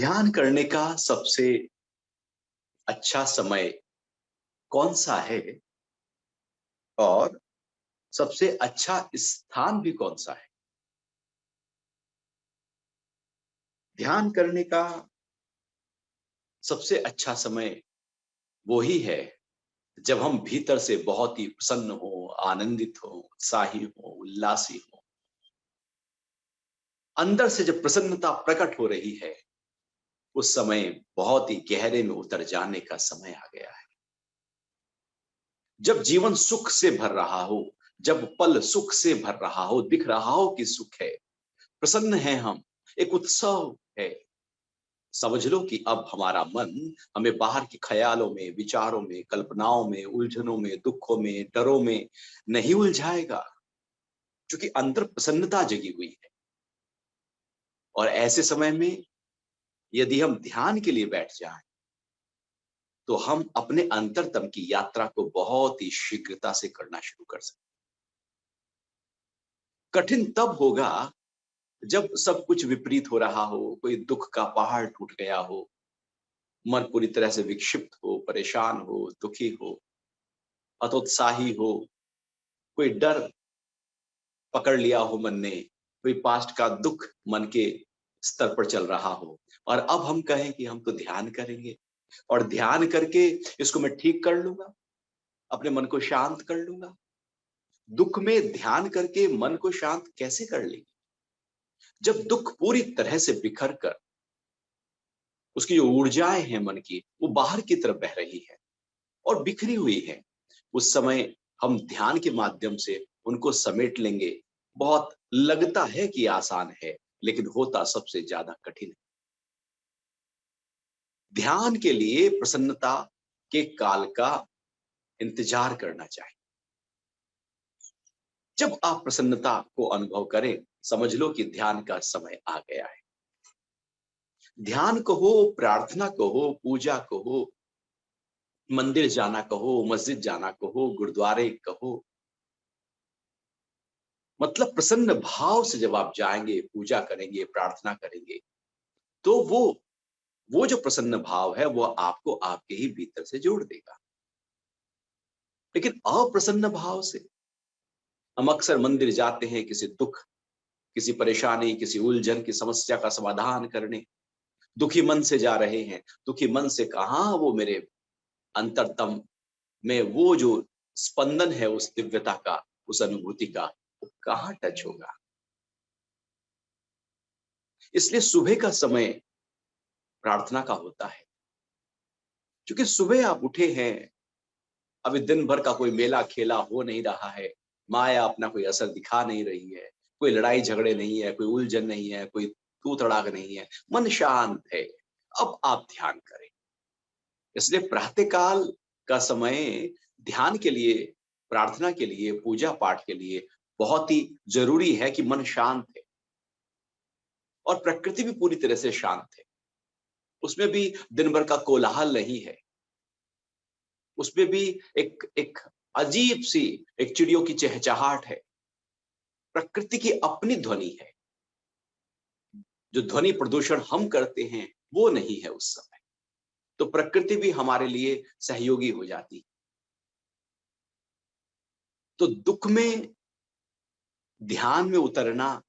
ध्यान करने का सबसे अच्छा समय कौन सा है और सबसे अच्छा स्थान भी कौन सा है? ध्यान करने का सबसे अच्छा समय वो ही है जब हम भीतर से बहुत ही प्रसन्न हो, आनंदित हो, उत्साही हो, उल्लासी हो। अंदर से जब प्रसन्नता प्रकट हो रही है, उस समय बहुत ही गहरे में उतर जाने का समय आ गया है। जब जीवन सुख से भर रहा हो, जब पल सुख से भर रहा हो, दिख रहा हो कि सुख है, प्रसन्न हैं हम, एक उत्सव है। समझ लो कि अब हमारा मन हमें बाहर के ख़्यालों में, विचारों में, कल्पनाओं में, उलझनों में, दुखों में, डरों में नहीं उलझाएगा, क्योंकि अंदर प्रसन्नता जगी हुई है। और ऐसे समय में यदि हम ध्यान के लिए बैठ जाएँ, तो हम अपने अंतरतम की यात्रा को बहुत ही शीघ्रता से करना शुरू कर सकते हैं। कठिन तब होगा जब सब कुछ विपरीत हो रहा हो, कोई दुख का पहाड़ टूट गया हो, मन पूरी तरह से विक्षिप्त हो, परेशान हो, दुखी हो, हतोत्साही हो, कोई डर पकड़ लिया हो मन ने, कोई पास्ट का दुख मन के स्तर पर चल रहा हो और अब हम कहें कि हम तो ध्यान करेंगे और ध्यान करके इसको मैं ठीक कर लूँगा, अपने मन को शांत कर लूँगा। दुख में ध्यान करके मन को शांत कैसे कर लेंगे? जब दुख पूरी तरह से बिखर कर उसकी जो ऊर्जाएँ हैं मन की, वो बाहर की तरफ बह रही है और बिखरी हुई है। उस समय हम ध्यान के माध्यम से उनको समेट लेंगे। बहुत लगता है कि आसान है, लेकिन होता सबसे ज़्यादा कठिन है। ध्यान के लिए प्रसन्नता के काल का इंतज़ार करना चाहिए। जब आप प्रसन्नता को अनुभव करें, समझ लो कि ध्यान का समय आ गया है। ध्यान कहो, प्रार्थना कहो, पूजा कहो, मंदिर जाना कहो, मस्जिद जाना कहो, गुरुद्वारे कहो, मतलब प्रसन्न भाव से जब आप जाएँगे, पूजा करेंगे, प्रार्थना करेंगे, तो वो जो प्रसन्न भाव है, वो आपको आपके ही भीतर से जोड़ देगा। लेकिन अप्रसन्न भाव से हम अक्सर मंदिर जाते हैं किसी दुःख, किसी परेशानी, किसी उलझन की समस्या का समाधान करने, दुखी मन से जा रहे हैं। दुखी मन से कहाँ वो मेरे अंतरतम में वो जो स्पंदन है उस दिव्यता का, उस अनुभूति का, वो कहाँ टच होगा? इसलिए सुबह का समय प्रार्थना का होता है, क्योंकि सुबह आप उठे हैं, अभी दिन भर का कोई मेला-खेला हो नहीं रहा है, माया अपना कोई असर दिखा नहीं रही है, कोई लड़ाई-झगड़े नहीं है, कोई उलझन नहीं है, कोई तू-तड़ाक नहीं है, मन शांत है। अब आप ध्यान करें। इसलिए प्रातः-काल का समय ध्यान के लिए, प्रार्थना के लिए, पूजा-पाठ के लिए बहुत ही ज़रूरी है कि मन शांत है और प्रकृति भी पूरी तरह से शांत है। उसमें भी दिन भर का कोलाहल नहीं है। उसमें भी एक एक अजीब-सी एक चिड़ियों की चहचहाट है। प्रकृति की अपनी ध्वनि है। जो ध्वनि प्रदूषण हम करते हैं, वो नहीं है उस समय। तो प्रकृति भी हमारे लिए सहयोगी हो जाती है। तो दुःख में ध्यान में उतरना,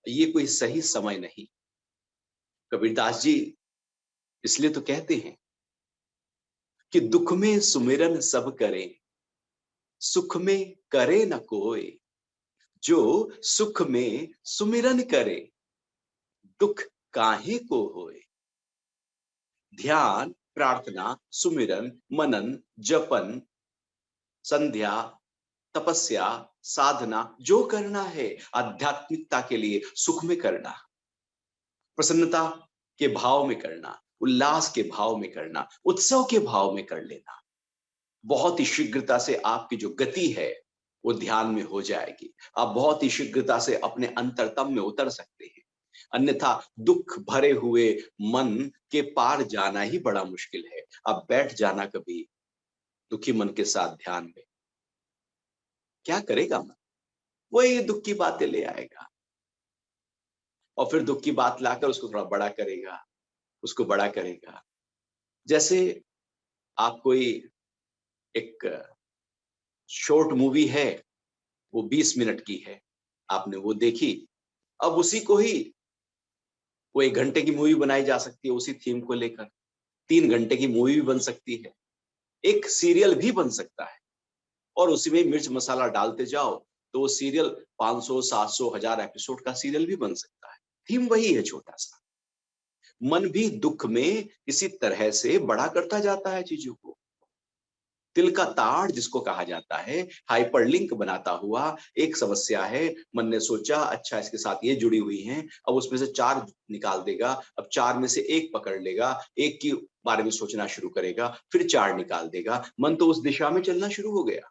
ये कोई सही समय नहीं। कबीरदास जी इसलिए तो कहते हैं कि दुःख में सुमिरन सब करें, सुख में करे न कोय। जो सुख में सुमिरन करे, दुःख काहे को होए। ध्यान, प्रार्थना, सुमिरन, मनन, जपन, संध्या, तपस्या, साधना जो करना है आध्यात्मिकता के लिए सुख में करना, प्रसन्नता के भाव में करना, उल्लास के भाव में करना, उत्सव के भाव में कर लेना। बहुत ही शीघ्रता से आपकी जो गति है, वो ध्यान में हो जाएगी। आप बहुत ही शीघ्रता से अपने अंतरतम में उतर सकते हैं। अन्यथा दुःख भरे हुए मन के पार जाना ही बड़ा मुश्किल है। आप बैठ जाना कभी दुखी मन के साथ ध्यान में, क्या करेगा मन? वही दुःख की बातें ले आएगा। और फिर दुख की बात लाकर उसको थोड़ा बड़ा करेगा, उसको बड़ा करेगा। जैसे आप कोई एक शॉर्ट मूवी है, वो 20 मिनट की है, आपने वो देखी, अब उसी को ही वो 1 घंटे की मूवी बनाई जा सकती है उसी थीम को लेकर, 3 घंटे की मूवी भी बन सकती है, एक सीरियल भी बन सकता है और उसी में मिर्च मसाला डालते जाओ, तो वो सीरियल 500, 700, 1000 एपिसोड का सीरियल भी बन सकता है। थीम वही है छोटा-सा। मन भी दुःख में इसी तरह से बड़ा करता जाता है चीज़ों को। तिल का ताड़ जिसको कहा जाता है, हाइपरलिंक बनाता हुआ एक समस्या है, मन ने सोचा अच्छा इसके साथ ये जुड़ी हुई हैं, अब उसमें से 4 निकाल देगा, अब 4 में से 1 पकड़ लेगा, 1 के बारे में सोचना शुरू करेगा, फिर 4 निकाल देगा, मन तो उस दिशा में चलना शुरू हो गया।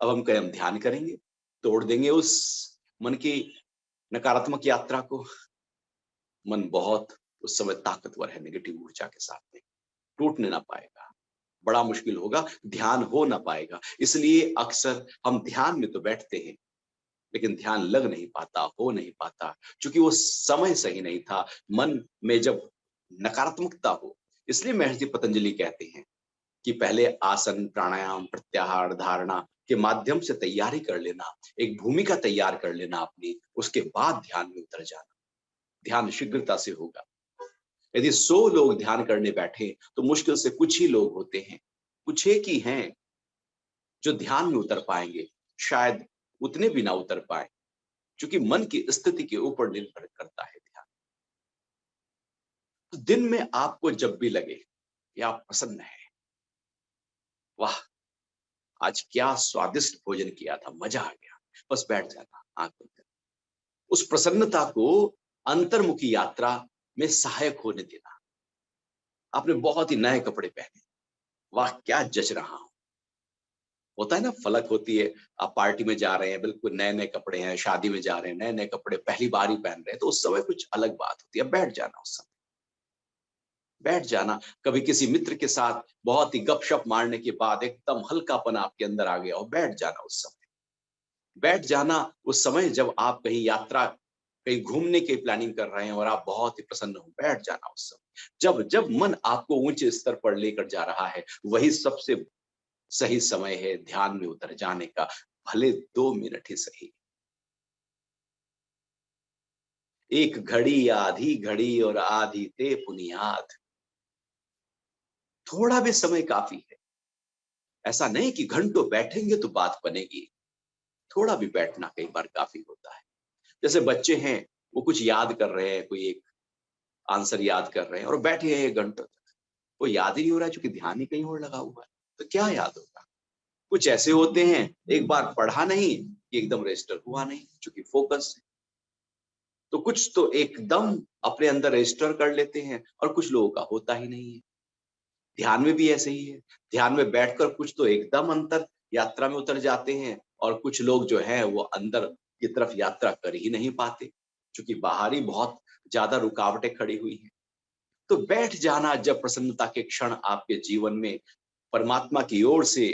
अब हम कहें हम ध्यान करेंगे, तोड़ देंगे उस मन की नकारात्मक यात्रा को। मन बहुत उस समय ताकतवर है नेगेटिव ऊर्जा के साथ में, टूटने ना पाएगा। बड़ा मुश्किल होगा, ध्यान हो ना पाएगा। इसलिए अक्सर हम ध्यान में तो बैठते हैं, लेकिन ध्यान लग नहीं पाता, हो नहीं पाता, क्योंकि वो समय सही नहीं था। मन में जब नकारात्मकता हो, इसलिए महर्षि पतंजलि कहते हैं कि पहले आसन, प्राणायाम, प्रत्याहार, धारणा के माध्यम से तैयारी कर लेना, एक भूमिका तैयार कर लेना अपनी, उसके बाद ध्यान में उतर जाना। ध्यान शीघ्रता से होगा। यदि 100 लोग ध्यान करने बैठे, तो मुश्किल से कुछ ही लोग होते हैं, कुछ एक ही हैं जो ध्यान में उतर पाएंगे, शायद उतने भी ना उतर पाए, क्योंकि मन की स्थिति के ऊपर निर्भर करता है ध्यान। तो दिन में आपको जब भी लगे कि आप प्रसन्न है, वाह आज क्या स्वादिष्ट भोजन किया था, मजा आ गया, बस बैठ जाना आंख बंद कर, उस प्रसन्नता को अंतर्मुखी यात्रा में सहायक होने देना। आपने बहुत ही नए कपड़े पहने, वाह क्या जच रहा हूं, होता है ना, फलक होती है, आप पार्टी में जा रहे हैं, बिल्कुल नए-नए कपड़े हैं, शादी में जा रहे हैं, नए-नए कपड़े पहली बार ही पहन रहे हैं, तो उस समय कुछ अलग बात होती है, बैठ जाना उस समय, बैठ जाना। कभी किसी मित्र के साथ बहुत ही गपशप मारने के बाद एकदम हल्कापन आपके अंदर आ गया और बैठ जाना उस समय। बैठ जाना उस समय जब आप कहीं यात्रा, कहीं घूमने की प्लानिंग कर रहे हैं और आप बहुत ही प्रसन्न हो, बैठ जाना उस समय। जब जब मन आपको ऊंचे स्तर पर लेकर जा रहा है, वही सबसे सही समय है ध्यान में उतर जाने का, भले 2 मिनट ही सही। एक घड़ी आधी घड़ी और आधी ते पुनियाद, थोड़ा भी समय काफी है। ऐसा नहीं कि घंटों बैठेंगे तो बात बनेगी, थोड़ा भी बैठना कई बार काफी होता है। जैसे बच्चे हैं, वो कुछ याद कर रहे हैं, कोई एक आंसर याद कर रहे हैं और बैठे हैं 1 घंटों तक, वो याद ही नहीं हो रहा है क्योंकि ध्यान ही कहीं और लगा हुआ है, तो क्या याद होगा। कुछ ऐसे होते हैं, एक बार पढ़ा नहीं कि एकदम रजिस्टर हुआ नहीं, क्योंकि फोकस। तो कुछ तो एकदम अपने अंदर रजिस्टर कर लेते हैं और कुछ लोगों का होता ही नहीं है। ध्यान में भी ऐसे ही है। ध्यान में बैठकर कुछ तो एकदम अंतर यात्रा में उतर जाते हैं और कुछ लोग जो हैं वो अंदर की तरफ यात्रा कर ही नहीं पाते, क्योंकि बाहर ही बहुत ज़्यादा रुकावटें खड़ी हुई हैं। तो बैठ जाना जब प्रसन्नता के क्षण आपके जीवन में परमात्मा की ओर से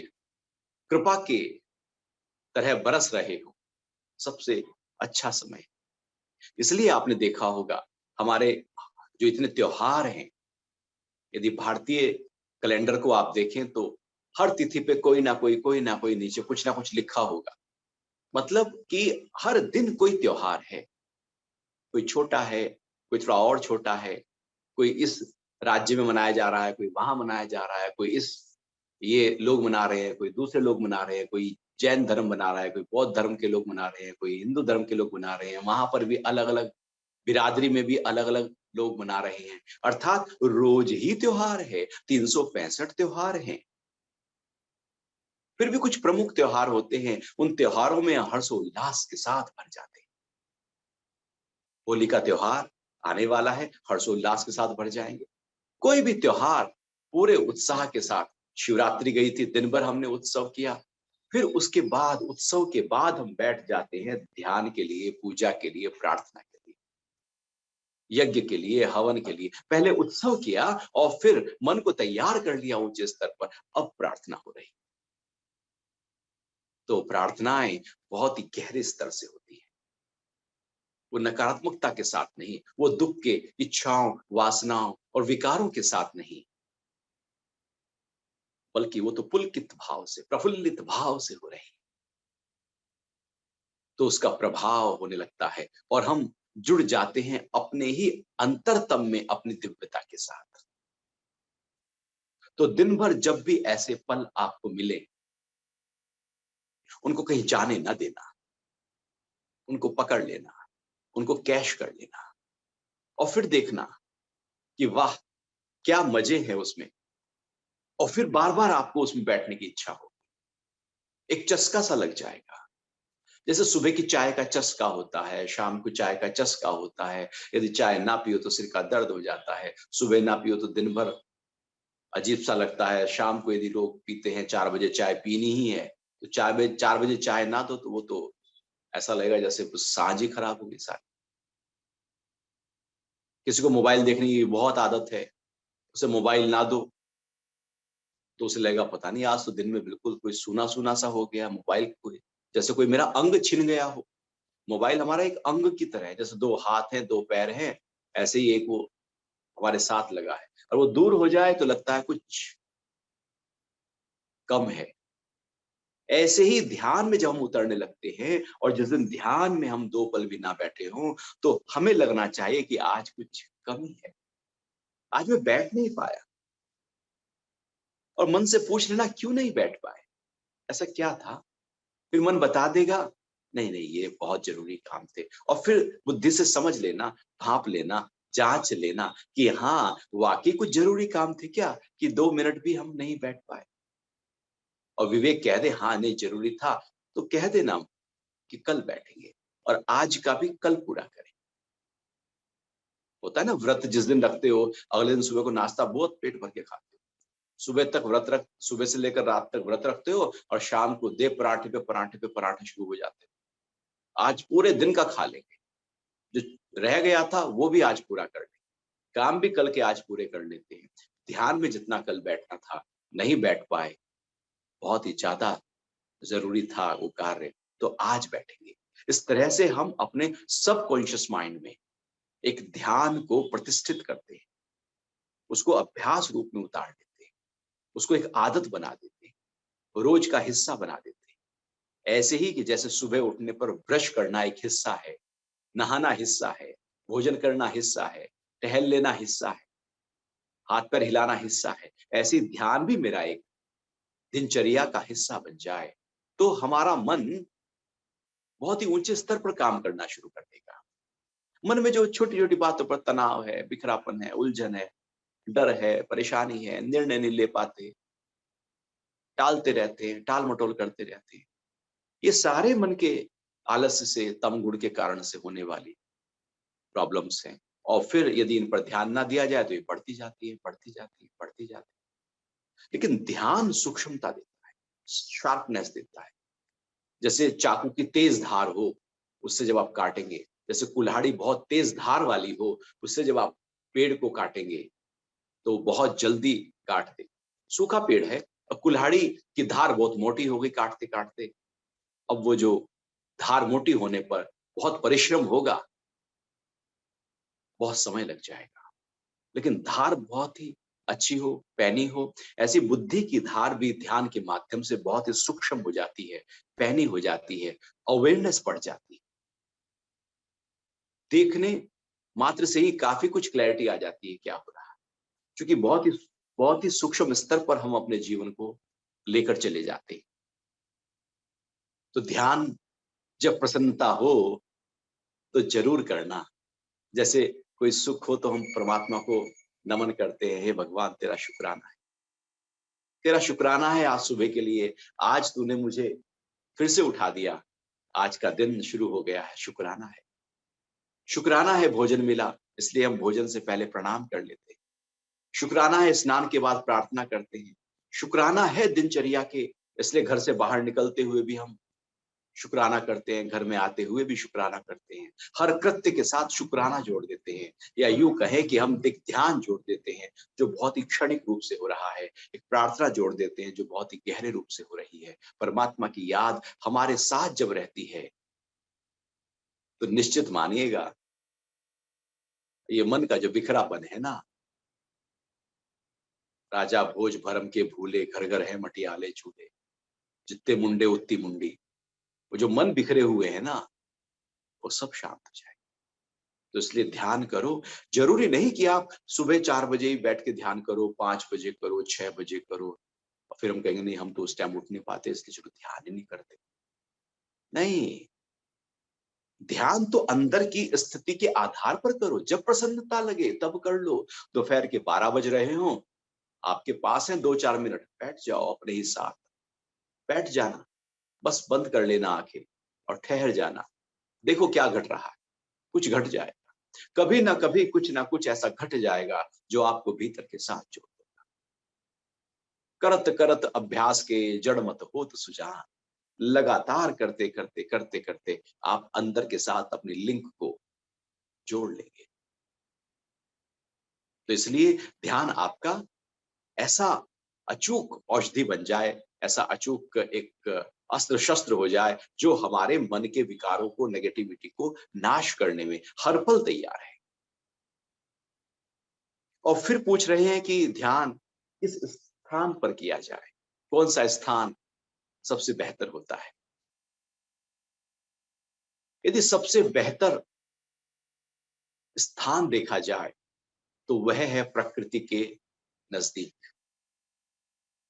कृपा के तरह बरस रहे हो, सबसे अच्छा समय। इसलिए आपने देखा होगा हमारे जो इतने त्योहार हैं, यदि भारतीय कैलेंडर को आप देखें तो हर तिथि पे कोई ना कोई नीचे कुछ ना कुछ लिखा होगा। मतलब कि हर दिन कोई त्योहार है, कोई छोटा है, कोई थोड़ा और छोटा है, कोई इस राज्य में मनाया जा रहा है, कोई वहाँ मनाया जा रहा है, कोई इस ये लोग मना रहे हैं, कोई दूसरे लोग मना रहे हैं, कोई जैन धर्म मना रहा है, कोई बौद्ध धर्म के लोग मना रहे हैं, कोई हिंदू धर्म के लोग मना रहे हैं। वहाँ पर भी अलग-अलग बिरादरी में भी अलग-अलग लोग मना रहे हैं। अर्थात रोज ही त्योहार है, 365 त्योहार हैं। फिर भी कुछ प्रमुख त्योहार होते हैं, उन त्योहारों में हर्षोल्लास के साथ भर जाते हैं। होली का त्योहार आने वाला है, हर्षोल्लास के साथ भर जाएँगे। कोई भी त्योहार पूरे उत्साह के साथ, शिवरात्रि गई थी, दिन भर हमने उत्सव किया। फिर उसके बाद उत्सव के बाद हम बैठ जाते हैं ध्यान के लिए, पूजा के लिए, प्रार्थना के लिए, यज्ञ के लिए, हवन के लिए। पहले उत्सव किया और फिर मन को तैयार कर लिया ऊंचे स्तर पर, अब प्रार्थना हो रही। तो प्रार्थनाएं बहुत ही गहरे स्तर से होती है। वो नकारात्मकता के साथ नहीं, वो दुख के, इच्छाओं, वासनाओं और विकारों के साथ नहीं, बल्कि वो तो पुलकित भाव से, प्रफुल्लित भाव से हो रही। तो उसका प्रभाव होने लगता है और हम जुड़ जाते हैं अपने ही अंतरतम में अपनी दिव्यता के साथ। तो दिन भर जब भी ऐसे पल आपको मिले, उनको कहीं जाने ना देना, उनको पकड़ लेना, उनको कैश कर लेना और फिर देखना कि वाह! क्या मजे हैं उसमें, और फिर बार-बार आपको उसमें बैठने की इच्छा हो। एक चस्का सा लग जाएगा। जैसे सुबह की चाय का चस्का होता है, शाम को चाय का चस्का होता है। यदि चाय ना पियो तो सिर का दर्द हो जाता है, सुबह ना पियो तो दिन भर अजीब-सा लगता है। शाम को यदि लोग पीते हैं 4 बजे चाय पीनी ही है, तो 4 बजे चाय ना दो तो वो तो ऐसा लगेगा जैसे कुछ साँझ ही खराब हो गई सारी। किसी को मोबाइल देखने की बहुत आदत है, उसे मोबाइल ना दो तो उसे लगेगा पता नहीं आज तो दिन में बिल्कुल कोई सूना-सूना सा हो गया, मोबाइल कोई जैसे कोई मेरा अंग छिन गया हो। मोबाइल हमारा एक अंग की तरह है, जैसे 2 हाथ हैं, 2 पैर हैं, ऐसे ही एक वो हमारे साथ लगा है और वो दूर हो जाए तो लगता है कुछ कम है। ऐसे ही ध्यान में जब हम उतरने लगते हैं और जिस दिन ध्यान में हम 2 पल भी ना बैठे हों, तो हमें लगना चाहिए कि आज कुछ कमी है, आज मैं बैठ नहीं पाया, और मन से पूछ लेना क्यों नहीं बैठ पाए? ऐसा क्या था? फिर मन बता देगा, नहीं, नहीं ये बहुत ज़रूरी काम थे, और फिर बुद्धि से समझ लेना, भाँप लेना, जाँच लेना कि हाँ, वाक़ई कुछ ज़रूरी काम थे क्या कि 2 मिनट भी हम नहीं बैठ पाए? और विवेक कह दे हाँ, नहीं ज़रूरी था, तो कह देना कि कल बैठेंगे और आज का भी कल पूरा करें। होता है ना, व्रत जिस दिन रखते हो, अगले दिन सुबह को नाश्ता बहुत पेट भर के खाते हो। सुबह से लेकर रात तक व्रत रखते हो और शाम को दे पराठे पे पराठे पे पराठे शुरू हो जाते हो। आज पूरे दिन का खा लेंगे। जो रह गया था वो भी आज पूरा कर लें। काम भी कल के आज पूरे कर लेते हैं। ध्यान में जितना कल बैठना था, नहीं बैठ पाए, बहुत ही ज़्यादा ज़रूरी था वो कार्य, तो आज बैठेंगे। इस तरह से हम अपने सबकॉन्शियस माइंड में एक ध्यान को प्रतिष्ठित करते हैं, उसको अभ्यास रूप में उतार देते हैं, उसको एक आदत बना देते हैं, रोज का हिस्सा बना देते हैं। ऐसे ही कि जैसे सुबह उठने पर ब्रश करना एक हिस्सा है, नहाना हिस्सा है, भोजन करना हिस्सा है, टहल लेना हिस्सा है, हाथ-पैर हिलाना हिस्सा है, ऐसे ही ध्यान भी मेरा एक दिनचर्या का हिस्सा बन जाए, तो हमारा मन बहुत ही ऊँचे स्तर पर काम करना शुरू कर देगा। मन में जो छोटी-छोटी बातों पर तनाव है, बिखरापन है, उलझन है, डर है, परेशानी है, निर्णय नहीं ले पाते, टालते रहते हैं, टाल-मटोल करते रहते हैं। ये सारे मन के आलस्य से, तमगुण के कारण से होने वाली प्रॉब्लम्स हैं, और फिर यदि इन पर ध्यान ना दिया जाए तो ये बढ़ती जाती है, बढ़ती जाती है, बढ़ती जाती है। लेकिन ध्यान सूक्ष्मता देता है, शार्पनेस देता है। जैसे चाकू की तेज धार हो, उससे जब आप काटेंगे, जैसे कुल्हाड़ी बहुत तेज धार वाली हो, उससे जब आप पेड़ को काटेंगे, तो बहुत जल्दी काट दे। सूखा पेड़ है और कुल्हाड़ी की धार बहुत मोटी हो गई काटते-काटते, अब वो जो धार मोटी होने पर बहुत परिश्रम होगा, बहुत समय लग जाएगा। लेकिन धार बहुत ही अच्छी हो, पैनी हो, ऐसी बुद्धि की धार भी ध्यान के माध्यम से बहुत ही सूक्ष्म हो जाती है, पैनी हो जाती है, अवेयरनेस बढ़ जाती है। देखने मात्र से ही काफ़ी कुछ क्लैरिटी आ जाती है क्या हो रहा है। क्योंकि बहुत ही सूक्ष्म स्तर पर हम अपने जीवन को लेकर चले जाते हैं। तो ध्यान जब प्रसन्नता हो, तो ज़रूर करना। जैसे कोई सुख हो तो हम परमात्मा को नमन करते हैं, हे भगवान तेरा शुक्राना है। तेरा शुक्राना है आज सुबह के लिए, आज तूने मुझे फिर से उठा दिया, आज का दिन शुरू हो गया है, शुक्राना है। शुक्राना है भोजन मिला, इसलिए हम भोजन से पहले प्रणाम कर लेते हैं। शुक्राना है स्नान के बाद प्रार्थना करते हैं। शुक्राना है दिनचर्या के, इसलिए घर से बाहर निकलते हुए भी हम शुक्राना करते हैं, घर में आते हुए भी शुक्राना करते हैं। हर कृत्य के साथ शुक्राना जोड़ देते हैं, या यूँ कहें कि हम एक ध्यान जोड़ देते हैं, जो बहुत ही क्षणिक रूप से हो रहा है। एक प्रार्थना जोड़ देते हैं, जो बहुत ही गहरे रूप से हो रही है। परमात्मा की याद हमारे साथ जब रहती है, तो निश्चित मानिएगा, ये मन का जो बिखरापन है ना, राजा भोज भरम के भूले, घर घर है मटियाले झूले, जितने मुंडे उतनी मुंडी। वो जो मन बिखरे हुए हैं ना, वो सब शांत हो जाए। तो इसलिए ध्यान करो। जरूरी नहीं कि आप सुबह 4 बजे ही बैठ के ध्यान करो, 5 बजे करो, 6 बजे करो, और फिर हम कहेंगे नहीं हम तो उस टाइम उठ नहीं पाते इसलिए चलो ध्यान ही नहीं करते। नहीं, ध्यान तो अंदर की स्थिति के आधार पर करो। जब प्रसन्नता लगे तब कर लो। दोपहर के 12 बज रहे हो, आपके पास है 2-4 मिनट, बैठ जाओ अपने ही साथ, बैठ जाना, बस बंद कर लेना आंखें और ठहर जाना। देखो क्या घट रहा है, कुछ घट जाएगा। कभी ना कभी कुछ ना कुछ ऐसा घट जाएगा जो आपको भीतर के साथ जोड़ देगा। करत करत अभ्यास के जड़ मत होत सुजान। लगातार करते करते करते करते आप अंदर के साथ अपनी लिंक को जोड़ लेंगे। तो इसलिए ध्यान आपका ऐसा अचूक औषधि बन जाए, ऐसा अचूक एक अस्त्र शस्त्र हो जाए जो हमारे मन के विकारों को, नेगेटिविटी को नाश करने में हर पल तैयार है। और फिर पूछ रहे हैं कि ध्यान किस स्थान पर किया जाए, कौन सा स्थान सबसे बेहतर होता है। यदि सबसे बेहतर स्थान देखा जाए तो वह है प्रकृति के नजदीक।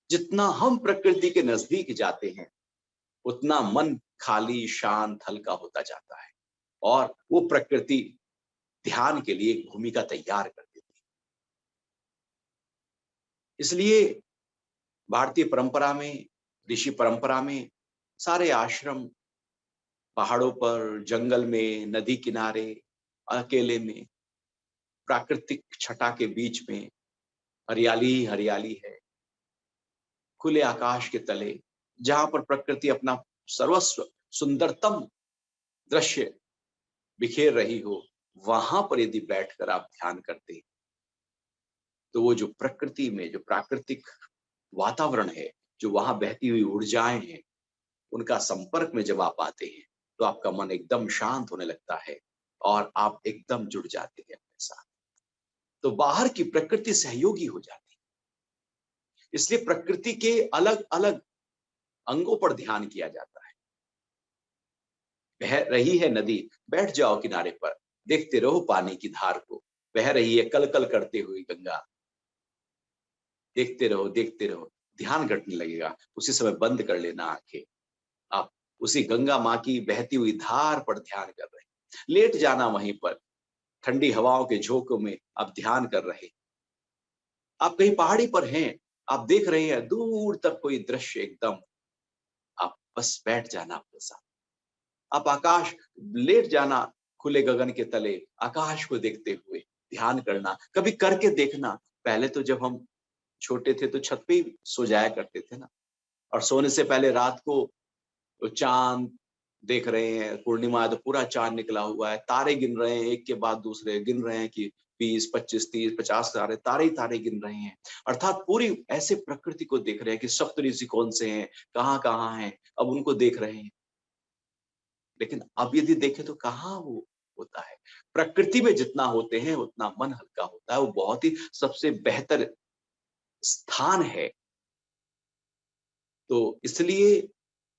जितना हम प्रकृति के नजदीक जाते हैं उतना मन खाली, शांत, हल्का होता जाता है और वो प्रकृति ध्यान के लिए एक भूमिका तैयार कर देती है। इसलिए भारतीय परंपरा में, ऋषि परंपरा में सारे आश्रम पहाड़ों पर, जंगल में, नदी किनारे, अकेले में, प्राकृतिक छटा के बीच में हरियाली ही हरियाली है, खुले आकाश के तले, जहां पर प्रकृति अपना सर्वस्व सुंदरतम दृश्य बिखेर रही हो, वहां पर यदि बैठकर आप ध्यान करते हैं तो वो जो प्रकृति में जो प्राकृतिक वातावरण है, जो वहां बहती हुई ऊर्जाएं हैं, उनका संपर्क में जब आप आते हैं तो आपका मन एकदम शांत होने लगता है और आप एकदम जुड़ जाते हैं अपने साथ। तो बाहर की प्रकृति सहयोगी हो जाती है। इसलिए प्रकृति के अलग अलग अंगों पर ध्यान किया जाता है। बह रही है नदी, बैठ जाओ किनारे पर, देखते रहो पानी की धार को। बह रही है कल कल करते हुई गंगा, देखते रहो, ध्यान घटने लगेगा। उसी समय बंद कर लेना आंखें। आप उसी गंगा माँ की बहती हुई धार पर ध्यान कर रहे हैं। लेट जाना वहीं पर, ठंडी हवाओं के झोंकों में आप ध्यान कर रहे हैं। आप कहीं पहाड़ी पर हैं, आप देख रहे हैं दूर तक कोई दृश्य एकदम, आप बस बैठ जाना अपने साथ। आप आकाश, लेट जाना खुले गगन के तले, आकाश को देखते हुए ध्यान करना। कभी करके देखना। पहले तो जब हम छोटे थे तो छत पे ही सो जाया करते थे ना, और सोने से पहले रात को तो चांद देख रहे हैं, पूर्णिमा है तो पूरा चांद निकला हुआ है, तारे गिन रहे हैं, एक के बाद दूसरे गिन रहे हैं कि 20, 25, 30, 50 तारे, तारे ही तारे गिन रहे हैं। अर्थात पूरी ऐसे प्रकृति को देख रहे हैं कि सप्तऋषि कौन से हैं, कहाँ कहाँ हैं, अब उनको देख रहे हैं। लेकिन अब यदि देखें तो कहाँ वो होता है। प्रकृति में जितना होते हैं उतना मन हल्का होता है। वो बहुत ही सबसे बेहतर स्थान है। तो इसलिए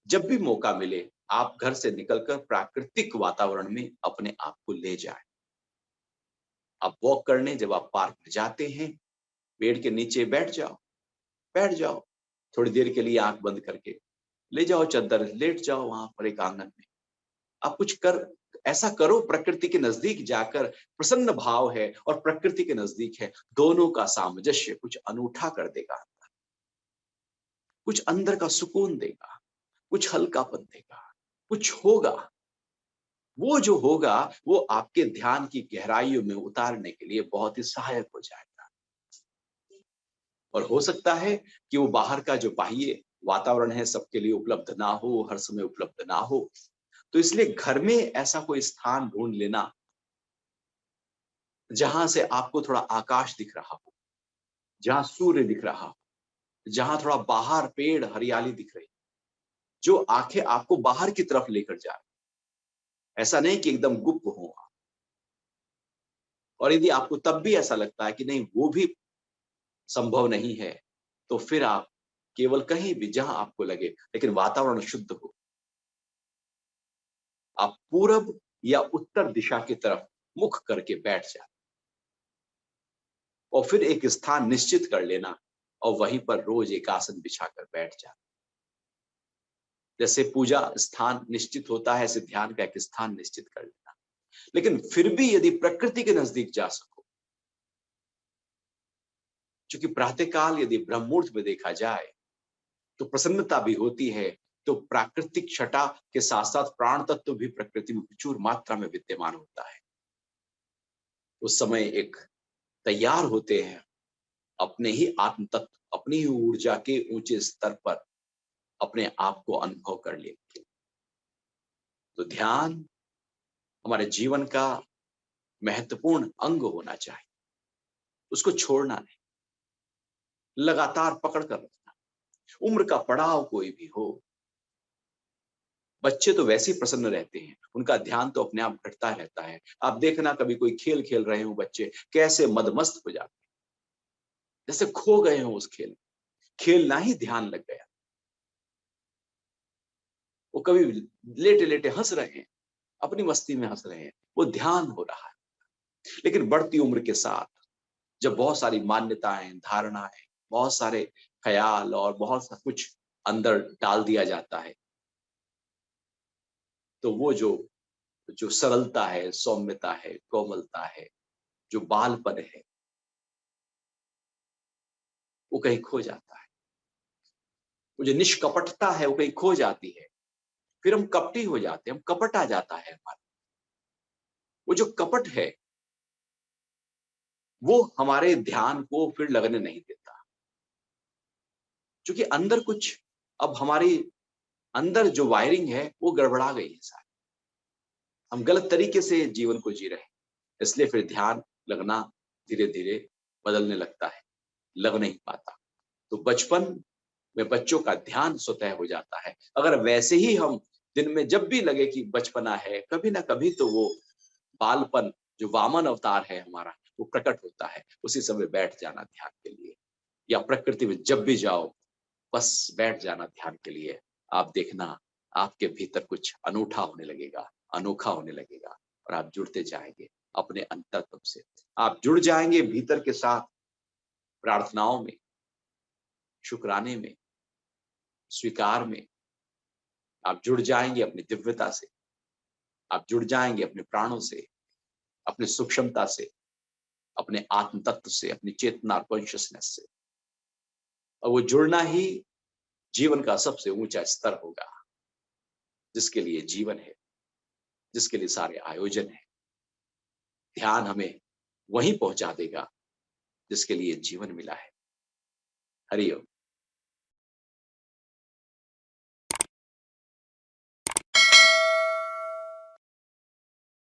जब भी मौका मिले आप घर से निकलकर प्राकृतिक वातावरण में अपने आप को ले जाएं। आप वॉक करने जब आप पार्क में जाते हैं, पेड़ के नीचे बैठ जाओ, बैठ जाओ, थोड़ी देर के लिए आंख बंद करके ले जाओ चद्दर, लेट जाओ वहां पर एक आंगन में। आप कुछ कर ऐसा करो, प्रकृति के नजदीक जाकर। प्रसन्न भाव है और प्रकृति के नजदीक है, दोनों का सामंजस्य कुछ अनूठा कर देगा, कुछ अंदर का सुकून देगा, कुछ हल्कापन देगा, कुछ होगा। वो जो होगा वो आपके ध्यान की गहराइयों में उतारने के लिए बहुत ही सहायक हो जाएगा। और हो सकता है कि वो बाहर का जो बाह्य वातावरण है सबके लिए उपलब्ध ना हो, हर समय उपलब्ध ना हो। तो इसलिए घर में ऐसा कोई स्थान ढूंढ लेना जहां से आपको थोड़ा आकाश दिख रहा हो, जहां सूर्य दिख रहा हो, जहां थोड़ा बाहर पेड़ हरियाली दिख रही, जो आंखें आपको बाहर की तरफ लेकर जा रही। ऐसा नहीं कि एकदम गुप्त हो। और यदि आपको तब भी ऐसा लगता है कि नहीं वो भी संभव नहीं है, तो फिर आप केवल कहीं भी जहां आपको लगे लेकिन वातावरण शुद्ध हो, आप पूरब या उत्तर दिशा की तरफ मुख करके बैठ जाए और फिर एक स्थान निश्चित कर लेना और वहीं पर रोज एक आसन बिछाकर बैठ जाए। जैसे पूजा स्थान निश्चित होता है, ऐसे ध्यान का एक स्थान निश्चित कर लेना। लेकिन फिर भी यदि प्रकृति के नजदीक जा सको, क्योंकि प्रातःकाल यदि ब्रह्म मुहूर्त में देखा जाए तो प्रसन्नता भी होती है, तो प्राकृतिक छटा के साथ साथ प्राण तत्व भी प्रकृति में प्रचुर मात्रा में विद्यमान होता है। उस समय एक तैयार होते हैं अपने ही आत्म तत्व, अपनी ही ऊर्जा के ऊंचे स्तर पर अपने आप को अनुभव कर लेंगे। तो ध्यान हमारे जीवन का महत्वपूर्ण अंग होना चाहिए, उसको छोड़ना नहीं, लगातार पकड़ कर रखना। उम्र का पड़ाव कोई भी हो, बच्चे तो वैसे ही प्रसन्न रहते हैं, उनका ध्यान तो अपने आप घटता रहता है। आप देखना कभी कोई खेल खेल रहे हो बच्चे, कैसे मदमस्त हो जाते हैं, जैसे खो गए हो उस खेल में। खेलना ही ध्यान लग गया। वो कभी लेटे लेटे हंस रहे हैं, अपनी मस्ती में हंस रहे हैं, वो ध्यान हो रहा है। लेकिन बढ़ती उम्र के साथ जब बहुत सारी मान्यताएं, धारणाएं, बहुत सारे ख्याल और बहुत सा कुछ अंदर डाल दिया जाता है, तो वो जो जो सरलता है, सौम्यता है, कोमलता है, जो बालपन है, वो कहीं खो जाता है। वो जो निष्कपटता है वो कहीं खो जाती है। फिर हम कपटी हो जाते हैं, हम कपट आ जाता है हमारा। वो जो कपट है वो हमारे ध्यान को फिर लगने नहीं देता, क्योंकि अंदर कुछ, अब हमारी अंदर जो वायरिंग है वो गड़बड़ा गई है सारी। हम गलत तरीके से जीवन को जी रहे हैं, इसलिए फिर ध्यान लगना धीरे धीरे बदलने लगता है, लग नहीं पाता। तो बचपन में बच्चों का ध्यान स्वतः हो जाता है। अगर वैसे ही हम दिन में जब भी लगे कि बचपना है, कभी ना कभी तो वो बालपन जो वामन अवतार है हमारा वो प्रकट होता है। उसी समय बैठ जाना ध्यान के लिए, या प्रकृति में जब भी जाओ बस बैठ जाना ध्यान के लिए। आप देखना आपके भीतर कुछ अनूठा होने लगेगा, अनोखा होने लगेगा और आप जुड़ते जाएंगे अपने अंतरतम से। आप जुड़ जाएंगे भीतर के साथ, प्रार्थनाओं में, शुक्राने में, स्वीकार में। आप जुड़ जाएंगे अपनी दिव्यता से, आप जुड़ जाएंगे अपने प्राणों से, अपने सूक्ष्मता से, अपने आत्म तत्व से, अपनी चेतना और कॉन्शियसनेस से। और वो जुड़ना ही जीवन का सबसे ऊंचा स्तर होगा, जिसके लिए जीवन है, जिसके लिए सारे आयोजन है। ध्यान हमें वहीं पहुंचा देगा जिसके लिए जीवन मिला है। हरि ओम।